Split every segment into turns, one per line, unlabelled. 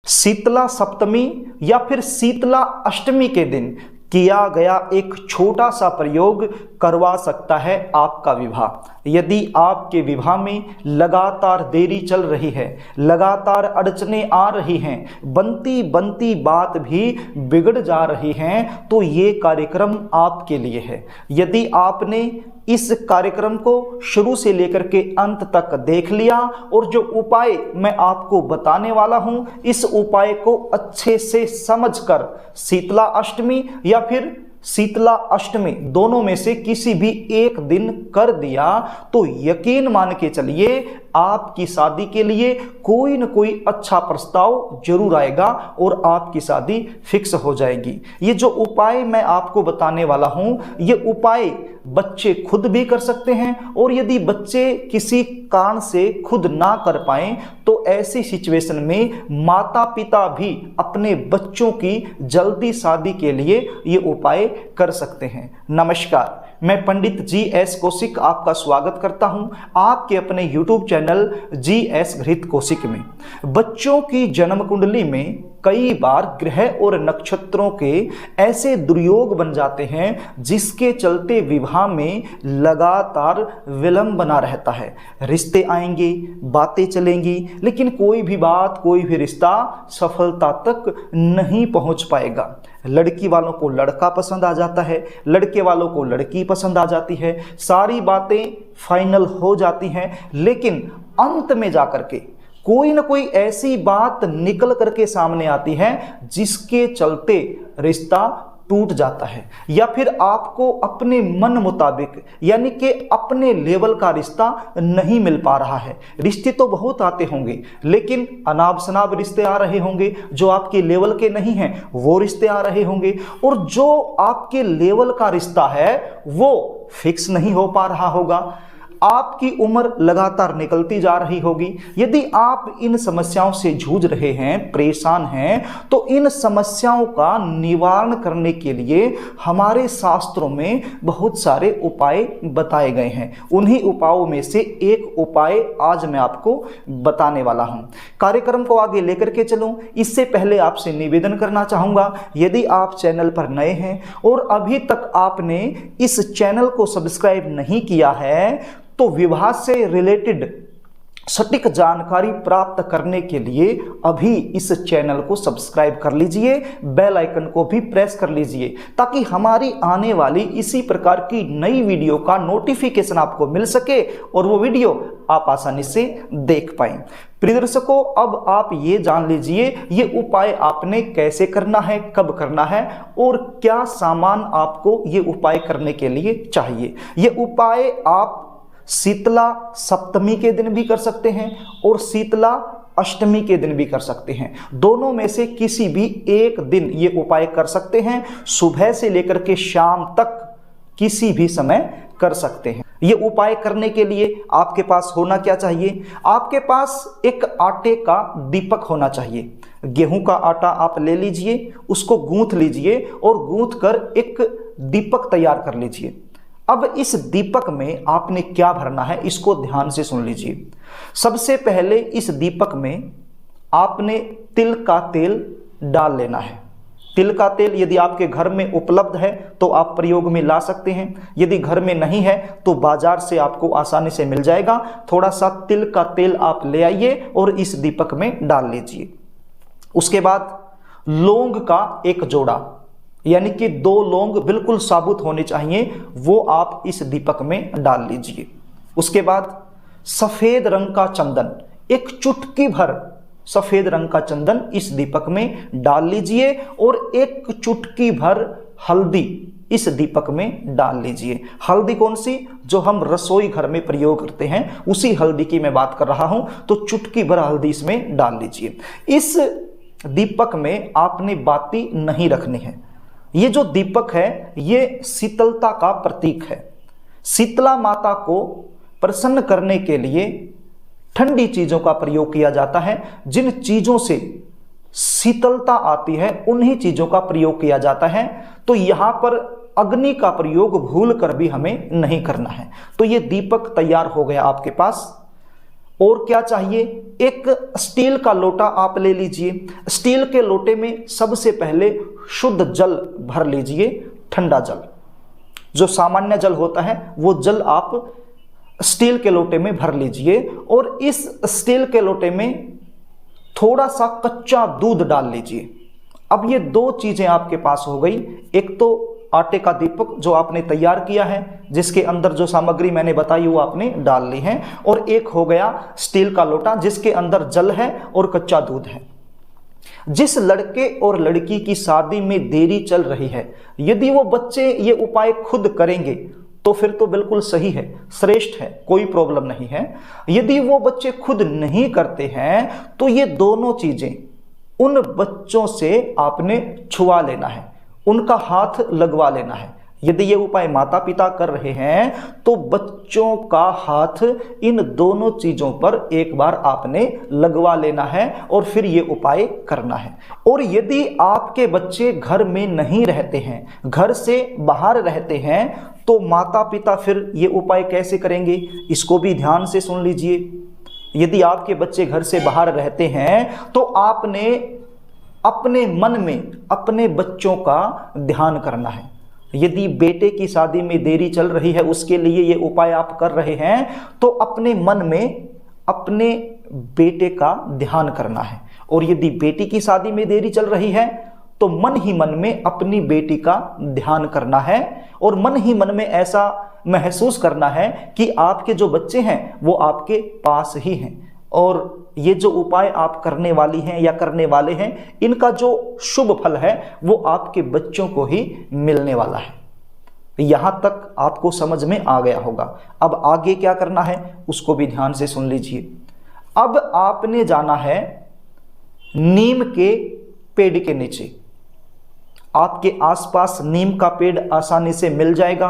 शीतला सप्तमी या फिर शीतला अष्टमी के दिन किया गया एक छोटा सा प्रयोग करवा सकता है आपका विवाह। यदि आपके विवाह में लगातार देरी चल रही है, लगातार अड़चनें आ रही हैं, बनती बनती बात भी बिगड़ जा रही हैं, तो ये कार्यक्रम आपके लिए है। यदि आपने इस कार्यक्रम को शुरू से लेकर के अंत तक देख लिया और जो उपाय मैं आपको बताने वाला हूं, इस उपाय को अच्छे से समझकर शीतला अष्टमी या फिर शीतला अष्टमी दोनों में से किसी भी एक दिन कर दिया तो यकीन मान के चलिए आपकी शादी के लिए कोई न कोई अच्छा प्रस्ताव जरूर आएगा और आपकी शादी फिक्स हो जाएगी। ये जो उपाय मैं आपको बताने वाला हूं, ये उपाय बच्चे खुद भी कर सकते हैं और यदि बच्चे किसी कारण से खुद ना कर पाएं तो ऐसी सिचुएशन में माता पिता भी अपने बच्चों की जल्दी शादी के लिए ये उपाय कर सकते हैं। नमस्कार, मैं पंडित जी.एस. कौशिक आपका स्वागत करता हूं आपके अपने YouTube चैनल जी.एस. घृत कौशिक में। बच्चों की जन्म कुंडली में कई बार ग्रह और नक्षत्रों के ऐसे दुर्योग बन जाते हैं जिसके चलते विवाह में लगातार विलंब बना रहता है। रिश्ते आएंगे, बातें चलेंगी, लेकिन कोई भी बात, कोई भी रिश्ता सफलता तक नहीं पहुंच पाएगा। लड़की वालों को लड़का पसंद आ जाता है, लड़के वालों को लड़की पसंद आ जाती है, सारी बातें फाइनल हो जाती हैं, लेकिन अंत में जाकर के कोई ना कोई ऐसी बात निकल करके सामने आती है जिसके चलते रिश्ता टूट जाता है या फिर आपको अपने मन मुताबिक यानी कि अपने लेवल का रिश्ता नहीं मिल पा रहा है। रिश्ते तो बहुत आते होंगे लेकिन अनाब शनाब रिश्ते आ रहे होंगे, जो आपके लेवल के नहीं हैं वो रिश्ते आ रहे होंगे, और जो आपके लेवल का रिश्ता है वो फिक्स नहीं हो पा रहा होगा। आपकी उम्र लगातार निकलती जा रही होगी। यदि आप इन समस्याओं से जूझ रहे हैं, परेशान हैं, तो इन समस्याओं का निवारण करने के लिए हमारे शास्त्रों में बहुत सारे उपाय बताए गए हैं। उन्हीं उपायों में से एक उपाय आज मैं आपको बताने वाला हूं। कार्यक्रम को आगे लेकर के चलूं, इससे पहले आपसे निवेदन करना चाहूंगा, यदि आप चैनल पर नए हैं और अभी तक आपने इस चैनल को सब्सक्राइब नहीं किया है तो विवाह से रिलेटेड सटीक जानकारी प्राप्त करने के लिए अभी इस चैनल को सब्सक्राइब कर लीजिए, बेल आइकन को भी प्रेस कर लीजिए ताकि हमारी आने वाली इसी प्रकार की नई वीडियो का नोटिफिकेशन आपको मिल सके और वो वीडियो आप आसानी से देख पाएं। प्रिय दर्शकों, अब आप ये जान लीजिए ये उपाय आपने कैसे करना है, कब करना है और क्या सामान आपको ये उपाय करने के लिए चाहिए। ये उपाय आप शीतला सप्तमी के दिन भी कर सकते हैं और शीतला अष्टमी के दिन भी कर सकते हैं। दोनों में से किसी भी एक दिन ये उपाय कर सकते हैं। सुबह से लेकर के शाम तक किसी भी समय कर सकते हैं। ये उपाय करने के लिए आपके पास होना क्या चाहिए? आपके पास एक आटे का दीपक होना चाहिए। गेहूं का आटा आप ले लीजिए, उसको गूंथ लीजिए और गूंथ कर एक दीपक तैयार कर लीजिए। अब इस दीपक में आपने क्या भरना है इसको ध्यान से सुन लीजिए। सबसे पहले इस दीपक में आपने तिल का तेल डाल लेना है। तिल का तेल यदि आपके घर में उपलब्ध है तो आप प्रयोग में ला सकते हैं, यदि घर में नहीं है तो बाजार से आपको आसानी से मिल जाएगा। थोड़ा सा तिल का तेल आप ले आइए और इस दीपक में डाल लीजिए। उसके बाद लौंग का एक जोड़ा यानी कि 2 लौंग बिल्कुल साबुत होने चाहिए, वो आप इस दीपक में डाल लीजिए। उसके बाद सफेद रंग का चंदन, एक चुटकी भर सफेद रंग का चंदन इस दीपक में डाल लीजिए और एक चुटकी भर हल्दी इस दीपक में डाल लीजिए। हल्दी कौन सी? जो हम रसोई घर में प्रयोग करते हैं उसी हल्दी की मैं बात कर रहा हूं, तो चुटकी भर हल्दी इसमें डाल लीजिए। इस दीपक में आपने बाती नहीं रखनी है। ये जो दीपक है ये शीतलता का प्रतीक है। शीतला माता को प्रसन्न करने के लिए ठंडी चीजों का प्रयोग किया जाता है। जिन चीजों से शीतलता आती है उन्हीं चीजों का प्रयोग किया जाता है। तो यहां पर अग्नि का प्रयोग भूल कर भी हमें नहीं करना है। तो ये दीपक तैयार हो गया आपके पास। और क्या चाहिए, एक स्टील का लोटा आप ले लीजिए। स्टील के लोटे में सबसे पहले शुद्ध जल भर लीजिए, ठंडा जल। जो सामान्य जल होता है वो जल आप स्टील के लोटे में भर लीजिए और इस स्टील के लोटे में थोड़ा सा कच्चा दूध डाल लीजिए। अब ये दो चीजें आपके पास हो गई, एक तो आटे का दीपक जो आपने तैयार किया है, जिसके अंदर जो सामग्री मैंने बताई वो आपने डाल ली है, और एक हो गया स्टील का लोटा जिसके अंदर जल है और कच्चा दूध है। जिस लड़के और लड़की की शादी में देरी चल रही है, यदि वो बच्चे ये उपाय खुद करेंगे तो फिर तो बिल्कुल सही है, श्रेष्ठ है, कोई प्रॉब्लम नहीं है। यदि वो बच्चे खुद नहीं करते हैं तो ये दोनों चीजें उन बच्चों से आपने छुआ लेना है, उनका हाथ लगवा लेना है। यदि ये उपाय माता पिता कर रहे हैं तो बच्चों का हाथ इन दोनों चीजों पर एक बार आपने लगवा लेना है और फिर ये उपाय करना है। और यदि आपके बच्चे घर में नहीं रहते हैं, घर से बाहर रहते हैं, तो माता पिता फिर ये उपाय कैसे करेंगे, इसको भी ध्यान से सुन लीजिए। यदि आपके बच्चे घर से बाहर रहते हैं तो आपने अपने मन में अपने बच्चों का ध्यान करना है। यदि बेटे की शादी में देरी चल रही है, उसके लिए ये उपाय आप कर रहे हैं, तो अपने मन में अपने बेटे का ध्यान करना है। और यदि बेटी की शादी में देरी चल रही है तो मन ही मन में अपनी बेटी का ध्यान करना है और मन ही मन में ऐसा महसूस करना है कि आपके जो बच्चे हैं वो आपके पास ही हैं और ये जो उपाय आप करने वाली हैं या करने वाले हैं, इनका जो शुभ फल है वो आपके बच्चों को ही मिलने वाला है। यहां तक आपको समझ में आ गया होगा। अब आगे क्या करना है उसको भी ध्यान से सुन लीजिए। अब आपने जाना है नीम के पेड़ के नीचे। आपके आसपास नीम का पेड़ आसानी से मिल जाएगा,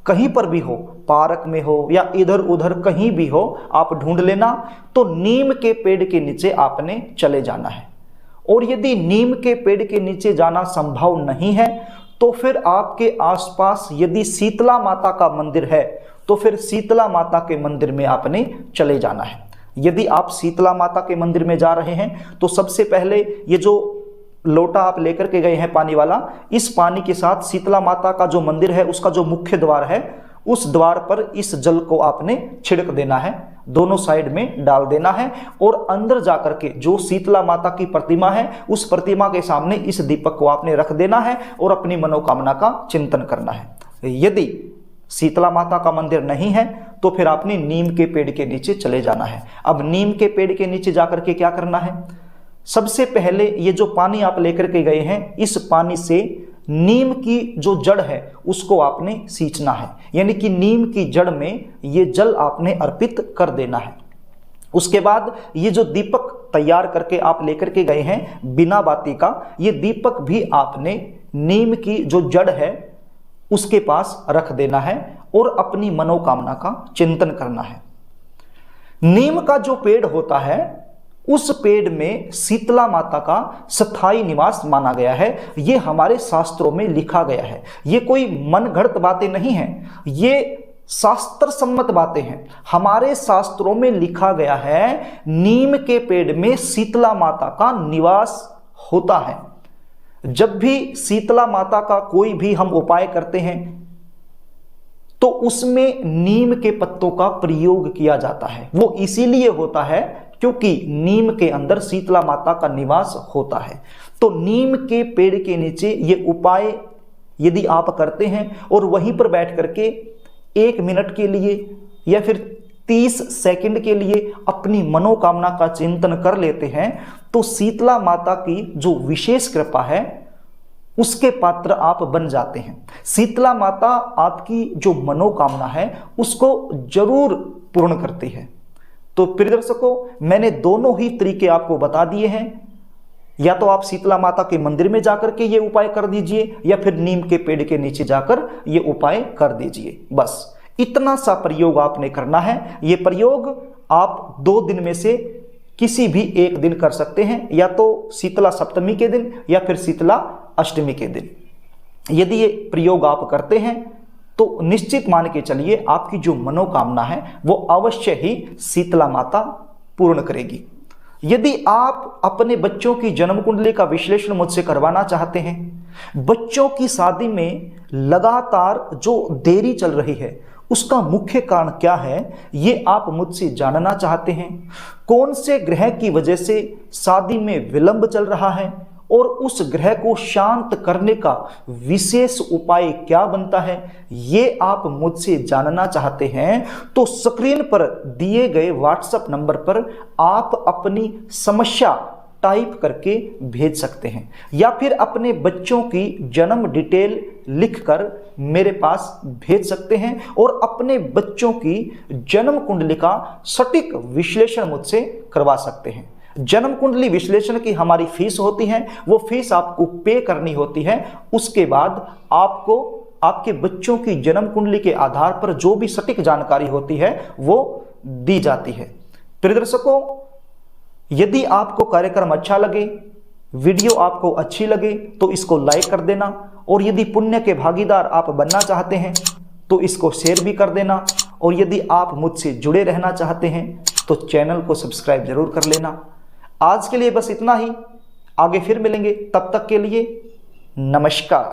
कहीं पर भी हो, पार्क में हो या इधर उधर कहीं भी हो, आप ढूंढ लेना। तो नीम के पेड़ के नीचे आपने चले जाना है। और यदि नीम के पेड़ के नीचे जाना संभव नहीं है तो फिर आपके आसपास यदि शीतला माता का मंदिर है तो फिर शीतला माता के मंदिर में आपने चले जाना है। यदि आप शीतला माता के मंदिर में जा रहे हैं तो सबसे पहले ये जो लोटा आप लेकर के गए हैं पानी वाला, इस पानी के साथ शीतला माता का जो मंदिर है उसका जो मुख्य द्वार है उस द्वार पर इस जल को आपने छिड़क देना है, दोनों साइड में डाल देना है और अंदर जाकर के जो शीतला माता की प्रतिमा है उस प्रतिमा के सामने इस दीपक को आपने रख देना है और अपनी मनोकामना का चिंतन करना है। यदि शीतला माता का मंदिर नहीं है तो फिर आपने नीम के पेड़ के नीचे चले जाना है। अब नीम के पेड़ के नीचे जाकर के क्या करना है, सबसे पहले ये जो पानी आप लेकर के गए हैं, इस पानी से नीम की जो जड़ है उसको आपने सींचना है, यानी कि नीम की जड़ में ये जल आपने अर्पित कर देना है। उसके बाद ये जो दीपक तैयार करके आप लेकर के गए हैं बिना बाती का, ये दीपक भी आपने नीम की जो जड़ है उसके पास रख देना है और अपनी मनोकामना का चिंतन करना है। नीम का जो पेड़ होता है उस पेड़ में शीतला माता का स्थायी निवास माना गया है। ये हमारे शास्त्रों में लिखा गया है, ये कोई मनगढ़ंत बातें नहीं हैं, ये शास्त्र सम्मत बातें हैं। हमारे शास्त्रों में लिखा गया है नीम के पेड़ में शीतला माता का निवास होता है। जब भी शीतला माता का कोई भी हम उपाय करते हैं तो उसमें नीम के पत्तों का प्रयोग किया जाता है। वो इसीलिए होता है क्योंकि नीम के अंदर शीतला माता का निवास होता है। तो नीम के पेड़ के नीचे ये उपाय यदि आप करते हैं और वहीं पर बैठ करके 1 मिनट के लिए या फिर 30 सेकंड के लिए अपनी मनोकामना का चिंतन कर लेते हैं तो शीतला माता की जो विशेष कृपा है उसके पात्र आप बन जाते हैं। शीतला माता आपकी जो मनोकामना है उसको जरूर पूर्ण करती है। तो प्रिय दर्शकों, मैंने दोनों ही तरीके आपको बता दिए हैं। या तो आप शीतला माता के मंदिर में जाकर के ये उपाय कर दीजिए या फिर नीम के पेड़ के नीचे जाकर ये उपाय कर दीजिए। बस इतना सा प्रयोग आपने करना है। ये प्रयोग आप 2 दिन में से किसी भी एक दिन कर सकते हैं, या तो शीतला सप्तमी के दिन या फिर शीतला अष्टमी के दिन। यदि ये प्रयोग आप करते हैं तो निश्चित मान के चलिए आपकी जो मनोकामना है वो अवश्य ही शीतला माता पूर्ण करेगी। यदि आप अपने बच्चों की जन्म कुंडली का विश्लेषण मुझसे करवाना चाहते हैं, बच्चों की शादी में लगातार जो देरी चल रही है उसका मुख्य कारण क्या है, ये आप मुझसे जानना चाहते हैं, कौन से ग्रह की वजह से शादी में विलंब चल रहा है और उस ग्रह को शांत करने का विशेष उपाय क्या बनता है, ये आप मुझसे जानना चाहते हैं, तो स्क्रीन पर दिए गए व्हाट्सएप नंबर पर आप अपनी समस्या टाइप करके भेज सकते हैं या फिर अपने बच्चों की जन्म डिटेल लिखकर मेरे पास भेज सकते हैं और अपने बच्चों की जन्म कुंडली का सटीक विश्लेषण मुझसे करवा सकते हैं। जन्म कुंडली विश्लेषण की हमारी फीस होती है, वो फीस आपको पे करनी होती है। उसके बाद आपको आपके बच्चों की जन्म कुंडली के आधार पर जो भी सटीक जानकारी होती है वो दी जाती है। प्रिय दर्शकों, यदि आपको कार्यक्रम अच्छा लगे, वीडियो आपको अच्छी लगे तो इसको लाइक कर देना और यदि पुण्य के भागीदार आप बनना चाहते हैं तो इसको शेयर भी कर देना और यदि आप मुझसे जुड़े रहना चाहते हैं तो चैनल को सब्सक्राइब जरूर कर लेना। आज के लिए बस इतना ही, आगे फिर मिलेंगे, तब तक के लिए नमस्कार।